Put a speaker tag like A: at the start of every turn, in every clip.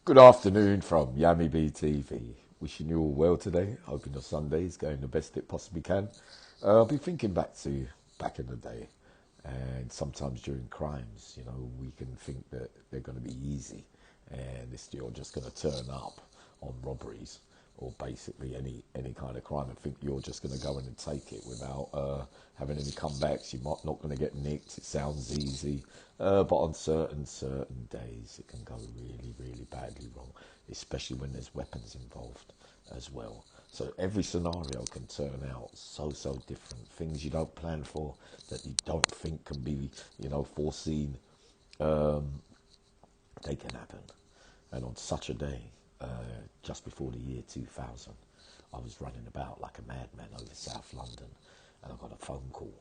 A: Good afternoon from yammybtv. Wishing you all well today. Hoping your Sunday is going the best it possibly can. I'll be thinking back in the day, and sometimes during crimes, we can think that they're going to be easy, and you're just going to turn up on robberies or basically any kind of crime and think you're just going to go in and take it without having any comebacks. You're not going to get nicked. It sounds easy, but on certain days it can go really badly wrong, especially when there's weapons involved as well. So every scenario can turn out so different. Things you don't plan for, that you don't think can be foreseen, they can happen. And on such a day, just before the year 2000, I was running about like a madman over South London, and I got a phone call.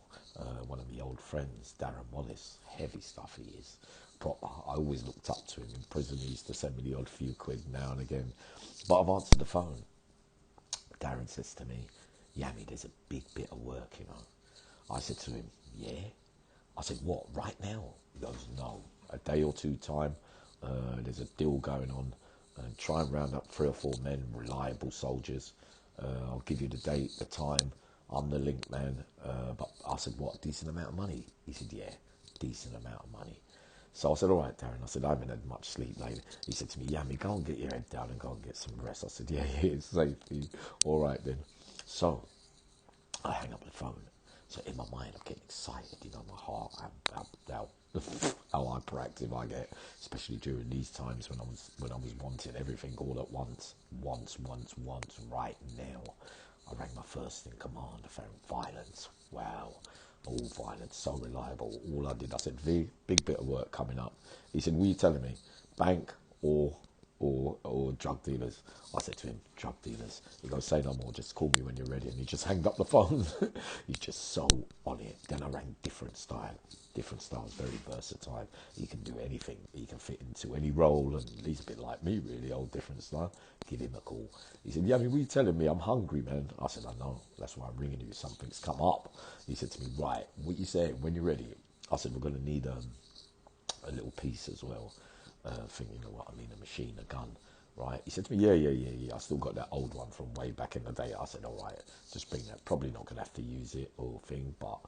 A: One of my old friends, Darren Wallace, heavy stuff he is, proper. I always looked up to him in prison. He used to send me the odd few quid now and again. But I've answered the phone. Darren says to me, Yammy, there's a big bit of work. I said to him, yeah? I said, what, right now? He goes, no, a day or two time. There's a deal going on, and try and round up 3 or 4 men, reliable soldiers. I'll give you the date, the time. I'm the link man. But I said, what, decent amount of money? He said, yeah, decent amount of money. So I said, all right, Darren. I said, I haven't had much sleep lately. He said to me, Yammy, go and get your head down and go and get some rest. I said, yeah, it's safe. All right then. So I hang up the phone. So in my mind, I'm getting excited. My heart, how hyperactive I get, especially during these times when I was wanting everything all at once, right now. I rang my first in command. I found violence. Wow, all violence, so reliable. All I did, I said, V, big bit of work coming up. He said, what are you telling me? Bank or drug dealers? I said to him, drug dealers. He goes, say no more, just call me when you're ready. And he just hanged up the phone. He's just so on it. Then I rang different style. Different styles, very versatile. He can do anything. He can fit into any role, and he's a bit like me, really, old different style. Give him a call. He said, yeah, what are you telling me? I'm hungry, man. I said, I know. That's why I'm ringing you. Something's come up. He said to me, right, what you saying? When you're ready? I said, we're going to need a little piece as well. Thing, you know what I mean, a machine, a gun, right? He said to me, yeah. I still got that old one from way back in the day. I said, all right, just bring that. Probably not going to have to use it or thing, but,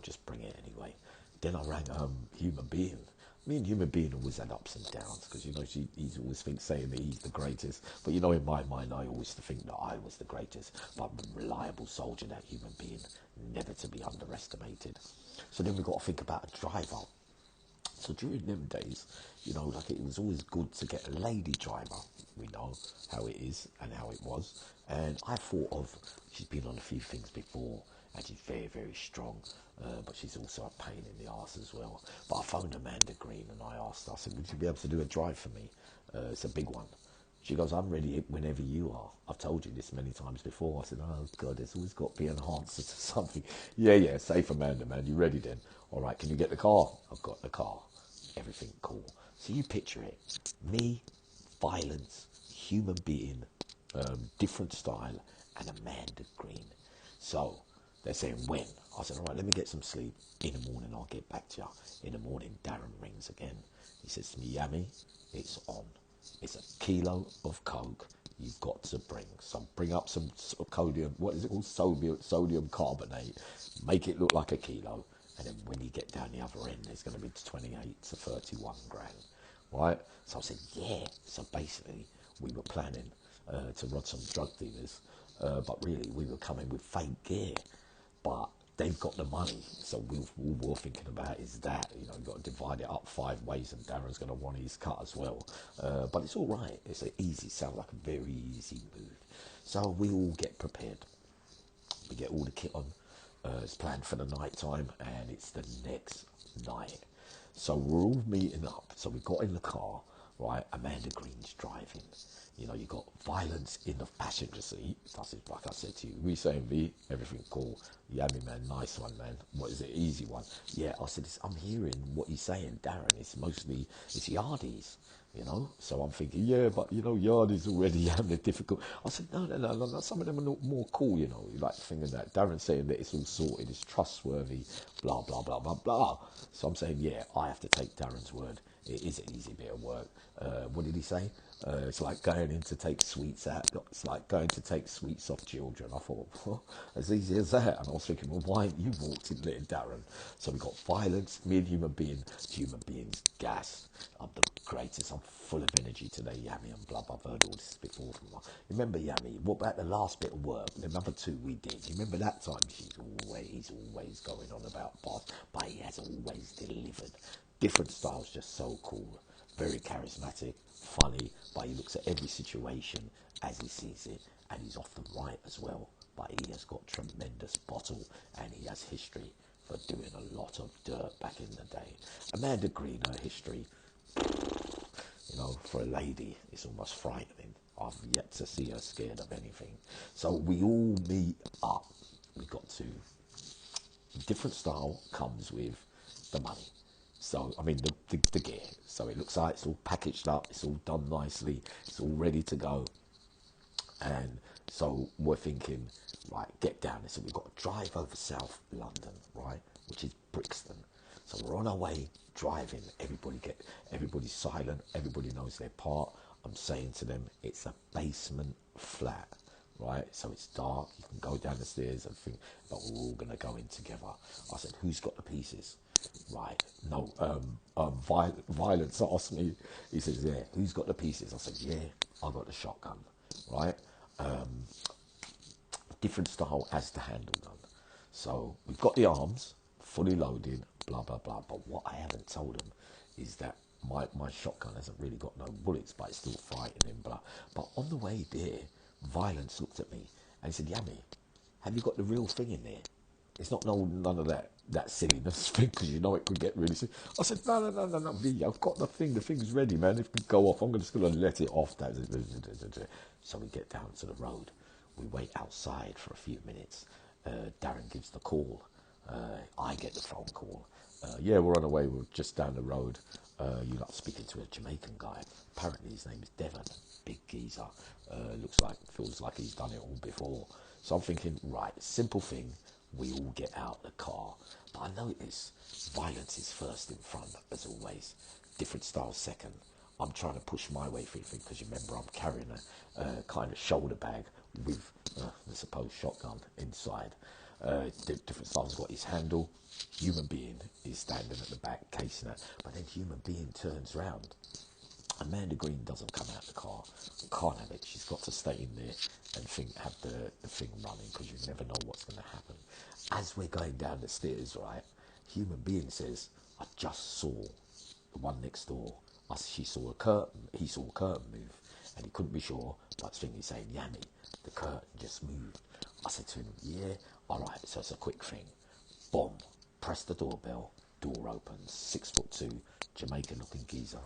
A: just bring it anyway. Then I rang Human Being. Me and Human Being always had ups and downs because, he's always saying that he's the greatest. But, in my mind, I always think that I was the greatest. But the reliable soldier, that Human Being, never to be underestimated. So then we got to think about a driver. So during them days, it was always good to get a lady driver. We know how it is and how it was. And I thought of, she's been on a few things before, and she's very strong, but she's also a pain in the arse as well. But I phoned Amanda Green and I asked her, I said, would you be able to do a drive for me? It's a big one. She goes, I'm ready whenever you are. I've told you this many times before. I said, oh, God, there's always got to be an answer to something. Yeah, safe Amanda, man. You ready then? All right, can you get the car? I've got the car. Everything cool. So you picture it. Me, violence, human being, different style, and Amanda Green. So they're saying when? I said, all right, let me get some sleep. In the morning, I'll get back to you. In the morning, Darren rings again. He says to me, Yammy, it's on. It's a kilo of coke you've got to bring. So bring up some sodium, what is it called? Sodium carbonate. Make it look like a kilo. And then when you get down the other end, there's going to be 28 to 31 grand. Right? So I said, yeah. So basically, we were planning to rob some drug dealers. But really, we were coming with fake gear. But they've got the money, so all we're thinking about is that, you've got to divide it up 5 ways, and Darren's going to want his cut as well. But it's all right. It's an easy, sounds like a very easy move. So we all get prepared. We get all the kit on. It's planned for the night time, and it's the next night. So we're all meeting up. So we got in the car, right? Amanda Green's driving. You got violence in the passenger seat. That's it, like I said to you. We saying, V, everything cool. Yammy, man, nice one, man. What is it? Easy one. Yeah, I said, I'm hearing what he's saying, Darren. It's yardies. So I'm thinking, yeah, but Yardies already having it difficult. I said, no, some of them are more cool, like thinking that Darren's saying that it's all sorted, it's trustworthy, blah blah blah blah blah. So I'm saying, yeah, I have to take Darren's word. It is an easy bit of work. What did he say? It's like going in to take sweets out. It's like going to take sweets off children. I thought, well, as easy as that. And I was thinking, well, why ain't you walked in there, Darren? So we got violence, me and human beings, gas. I'm the greatest. I'm full of energy today, Yammy and blah. I've heard all this before from her. Remember, Yammy, what about the last bit of work, the number 2 we did? You remember that time? He's always going on about boss, but he has always delivered. Different styles, just so cool. Very charismatic, funny, but he looks at every situation as he sees it, and he's often right as well. But he has got tremendous bottle, and he has history for doing a lot of dirt back in the day. Amanda Green, her history, you know, for a lady, it's almost frightening. I've yet to see her scared of anything. So we all meet up. We got to. Different style comes with the money. So, I mean, the gear. So it looks like it's all packaged up, it's all done nicely, it's all ready to go. And so we're thinking, right, get down there. So we've got to drive over South London, right, which is Brixton. So we're on our way, driving. Everybody's silent. Everybody knows their part. I'm saying to them, it's a basement flat, right? So it's dark. You can go down the stairs and think, but we're all going to go in together. I said, who's got the pieces? Right. No, Violence asked me, he says, yeah, who's got the pieces? I said, yeah, I got the shotgun, right? Different style as the handle gun. So we've got the arms fully loaded, blah, blah, blah. But what I haven't told them is that my shotgun hasn't really got no bullets, but it's still frightening, blah. But on the way there, Violence looked at me and he said, Yammy, have you got the real thing in there? It's not none of that silliness thing, because you know it could get really silly. I said, no, B, I've got the thing. The thing's ready, man. If it go off, I'm just going to let it off. So we get down to the road. We wait outside for a few minutes. Darren gives the call. I get the phone call. Yeah, we're on the way. We're just down the road. You're not speaking to a Jamaican guy. Apparently his name is Devon. Big geezer. Feels like he's done it all before. So I'm thinking, right, simple thing. We all get out the car. But I notice Violence is first in front, as always. Different style second. I'm trying to push my way through things, because you remember I'm carrying a kind of shoulder bag with the supposed shotgun inside. Different styles got his handle. Human being is standing at the back casing it. But then human being turns round. Amanda Green doesn't come out the car. Can't have it. She's got to stay in there and have the thing running, because you never know what's going to happen. As we're going down the stairs, right, human being says, I just saw the one next door. He saw a curtain move, and he couldn't be sure, but he's saying, Yammy, the curtain just moved. I said to him, yeah, all right, so it's a quick thing. Boom, press the doorbell, door opens, 6'2", Jamaican looking geezer,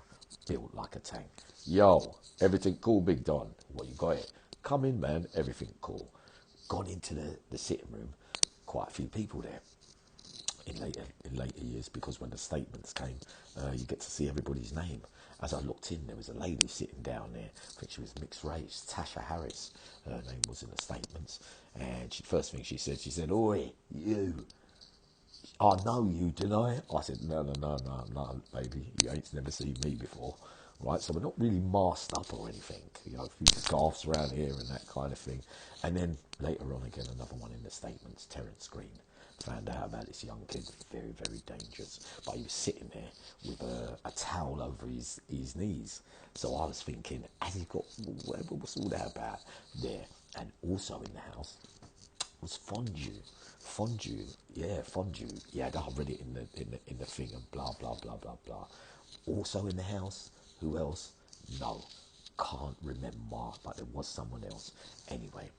A: built like a tank. Yo, everything cool, Big Don? What, you got it? Come in, man, everything cool. Gone into the sitting room, quite a few people there. In later years, because when the statements came, you get to see everybody's name. As I looked in, there was a lady sitting down there. I think she was mixed race, Tasha Harris. Her name was in the statements. And first thing she said, oi, you. I know you, didn't I? I said, no, baby. You ain't never seen me before. Right, so we're not really masked up or anything. You know, a few scarves around here and that kind of thing. And then later on again, another one in the statements, Terence Green. Found out about this young kid, very, very dangerous. But he was sitting there with a towel over his knees. So I was thinking, has he got, what's all that about there? And also in the house was fondue. Fondue. Yeah, I read it in the thing and blah, blah, blah, blah, blah. Also in the house, who else? No, can't remember, but there was someone else. Anyway,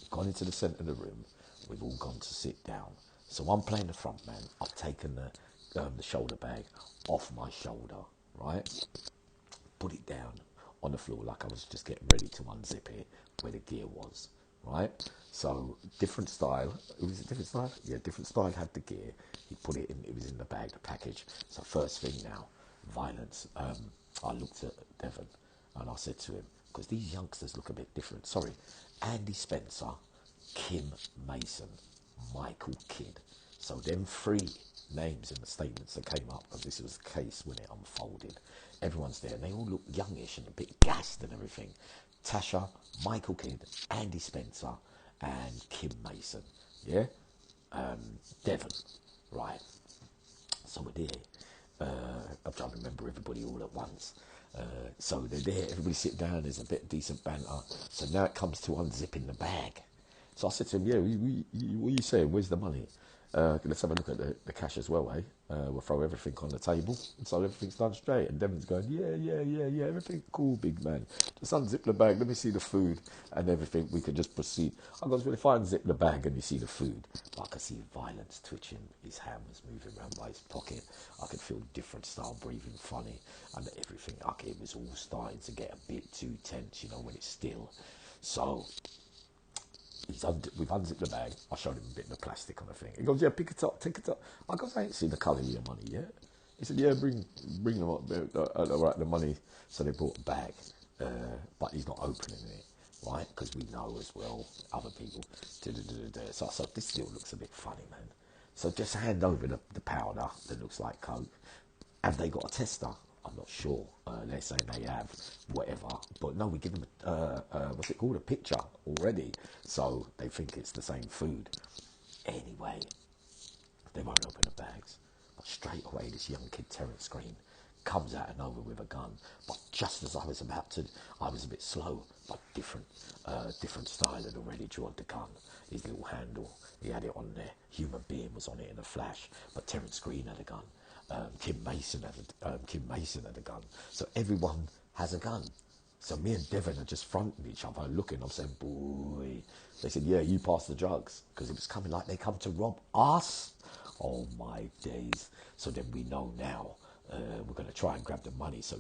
A: gone into the centre of the room. We've all gone to sit down. So I'm playing the front man. I've taken the shoulder bag off my shoulder, right? Put it down on the floor like I was just getting ready to unzip it where the gear was, right? So different style. Was it different style? Yeah, different style had the gear. He put it in. It was in the bag, the package. So first thing now, Violence. I looked at Devon and I said to him, because these youngsters look a bit different. Sorry, Andy Spencer, Kim Mason, Michael Kidd. So them three names in the statements that came up, because this was the case when it unfolded. Everyone's there, and they all look youngish and a bit gassed and everything. Tasha, Michael Kidd, Andy Spencer, and Kim Mason. Yeah? Devon. Right. So we're there. I'm trying to remember everybody all at once. So they're there, everybody sit down, there's a bit of decent banter. So now it comes to unzipping the bag. So I said to him, yeah, what are you saying? Where's the money? Let's have a look at the cash as well, eh? We'll throw everything on the table. So everything's done straight. And Devon's going, yeah, everything cool, big man. Just unzip the bag, let me see the food and everything. We can just proceed. I goes, well, if I unzip the bag and you see the food, I could see violence twitching. His hand was moving around by his pocket. I could feel different style breathing funny. And everything, it was all starting to get a bit too tense, when it's still. So we've unzipped the bag. I showed him a bit of the plastic on the thing. He goes, yeah, pick it up, take it up. I goes, I ain't seen the colour of your money yet. He said, yeah, bring them up, the money. So they brought a bag, but he's not opening it, right? Because we know as well, other people. So I said, this still looks a bit funny, man. So just hand over the powder that looks like coke. Have they got a tester? I'm not sure. They're saying they have, whatever. But no, we give them what's it called? A picture already. So they think it's the same food. Anyway, they won't open the bags. But straight away, this young kid, Terence Green, comes out of nowhere with a gun. But just as I was about to, I was a bit slow, but different style had already drawn the gun. His little handle, he had it on there. Human being was on it in a flash. But Terence Green had a gun. Kim Mason had a gun. So everyone has a gun. So me and Devon are just fronting each other, looking. I'm saying, boy. They said, yeah, you pass the drugs. Because it was coming like they come to rob us. Oh, my days. So then we know now we're going to try and grab the money. So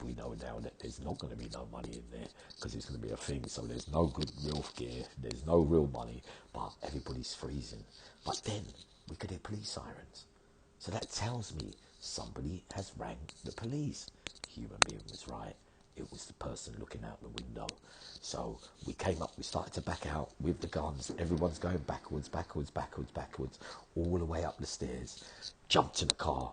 A: we know now that there's not going to be no money in there because it's going to be a thing. So there's no good real gear. There's no real money. But everybody's freezing. But then we could hear police sirens. So that tells me somebody has rang the police. Human being was right. It was the person looking out the window. So we came up, we started to back out with the guns. Everyone's going backwards, all the way up the stairs. Jumped in the car,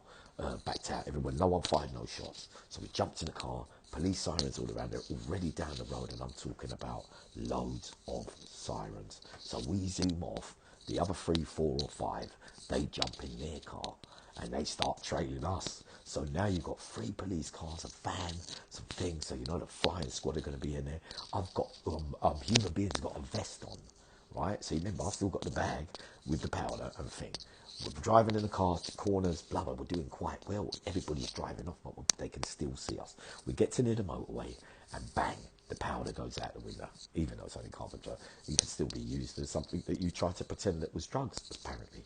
A: backed out. Everyone, no one fired, no shots. So we jumped in the car. Police sirens all around. They're already down the road, and I'm talking about loads of sirens. So we zoom off. The other 3, 4 or 5, they jump in their car and they start trailing us. So now you've got 3 police cars, a van, some things. So the flying squad are going to be in there. I've got human beings got a vest on, right? So remember, I've still got the bag with the powder and thing. We're driving in the car to corners, blah, blah. We're doing quite well. Everybody's driving off, but they can still see us. We get to near the motorway and bang, the powder goes out the window. Even though it's only carbon drugs, it can still be used as something that you try to pretend that was drugs, apparently.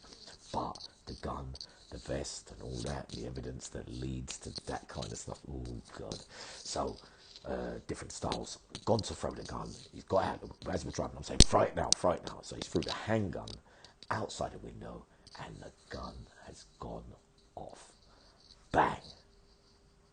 A: But the gun, the vest and all that, the evidence that leads to that kind of stuff, oh God. So, different styles. Gone to throw the gun. He's got out, as we're driving, I'm saying, throw it now. So he's threw the handgun outside the window and the gun has gone off. Bang.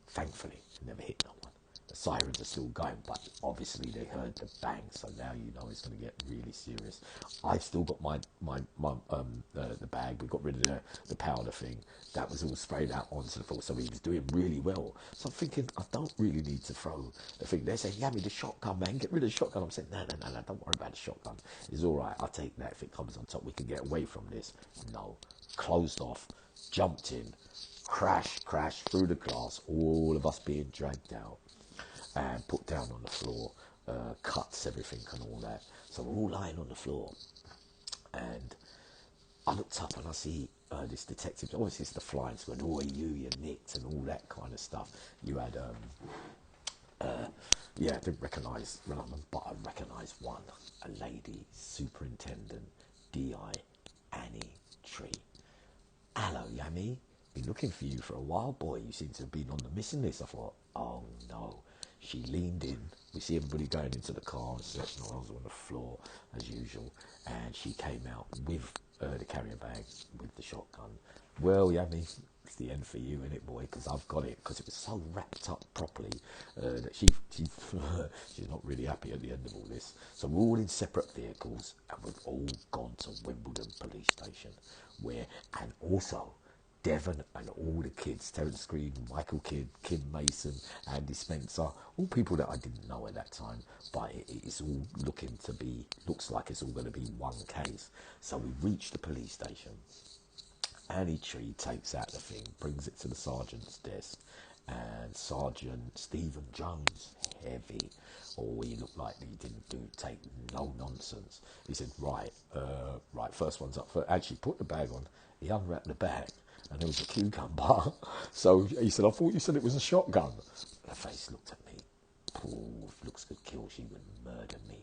A: Thankfully, never hit no one. The sirens are still going, but obviously they heard the bang, so now it's going to get really serious. I've still got the bag. We got rid of the powder thing. That was all sprayed out onto the floor, so he was doing really well. So I'm thinking, I don't really need to throw the thing. They're saying, Yammy, the shotgun, man, get rid of the shotgun. I'm saying, no, don't worry about the shotgun. It's all right. I'll take that if it comes on top. We can get away from this. No, closed off, jumped in. Crash through the glass, all of us being dragged out and put down on the floor, cuts, everything and all that. So we're all lying on the floor, and I looked up and I see this detective. Obviously it's the flying squad. Oh, you're nicked and all that kind of stuff. You had I didn't recognise none of them, but I recognised one, a lady, Superintendent D.I. Annie Tree. Hello, Yammy. Been looking for you for a while, boy. You seem to have been on the missing list. I thought, oh no. She leaned in. We see everybody going into the car and searching oils on the floor as usual. And she came out with the carrier bag with the shotgun. Well, Yammy, it's the end for you, innit, boy? Because I've got it. Because it was so wrapped up properly that she's not really happy at the end of all this. So we're all in separate vehicles and we've all gone to Wimbledon Police Station. And also, Devon and all the kids, Terence Green, Michael Kidd, Kim Mason, Andy Spencer, all people that I didn't know at that time, but it's all looks like it's all going to be one case. So we reach the police station. Annie Tree takes out the thing, brings it to the sergeant's desk, and Sergeant Stephen Jones, heavy, he looked like he didn't take no nonsense. He said, right, first one's up. Actually, put the bag on. He unwrapped the bag, and there was a cucumber. So he said, I thought you said it was a shotgun. Her face looked at me. Ooh, if looks could kill, she would murder me.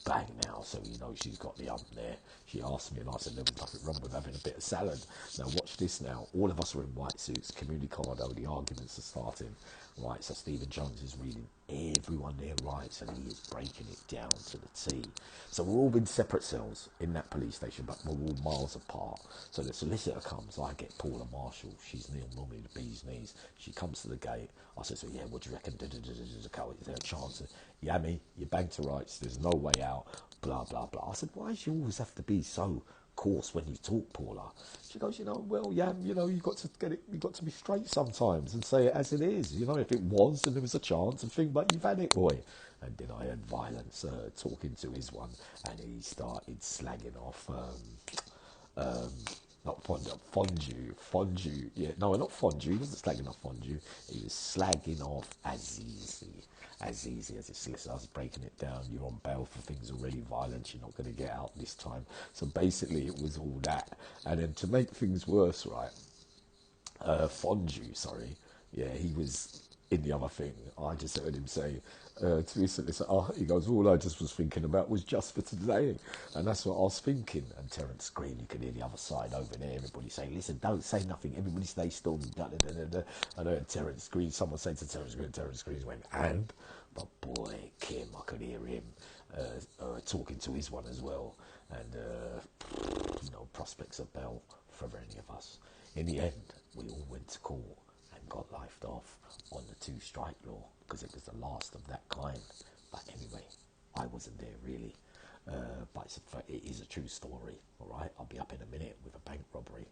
A: Bang now, so you know she's got the there. She asked me, and I said there was nothing wrong with having a bit of salad. Now watch this now. All of us are in white suits, communicado, the arguments are starting. Right, so Stephen Jones is reading everyone their rights, and he is breaking it down to the T. So we're all in separate cells in that police station, but we're all miles apart. So the solicitor comes, I get Paula Marshall, she's normally the bee's knees. She comes to the gate. I said, so yeah, what do you reckon? Is there a chance? Yammy, you banked to rights, there's no way out, blah, blah, blah. I said, why do you always have to be so coarse when you talk, Paula? She goes, well, Yam, you've got to get it, you've got to be straight sometimes and say it as it is. If it was and there was a chance, and think, but you've had it, boy. And then I heard violence talking to his one, and he started slagging off, not fondue, yeah, no, not fondue, he wasn't slagging off fondue, he was slagging off Azizi as his solicitor. I was breaking it down. You're on bail for things already violent. You're not going to get out this time. So basically, it was all that. And then to make things worse, right? Fondue, sorry. Yeah, he was in the other thing. I just heard him say to his solicitor, he goes, all I just was thinking about was just for today. And that's what I was thinking. And Terence Green, you could hear the other side over there. Everybody saying, listen, don't say nothing. Everybody stay still. Da, da, da, da, da. And I heard Terence Green, someone saying to Terence Green went, and? But boy, Kim, I could hear him talking to his one as well. And, prospects of bail for any of us. In the end, we all went to court and got lifed off on the two-strike law because it was the last of that kind. But anyway, I wasn't there really. But it is a true story, all right? I'll be up in a minute with a bank robbery.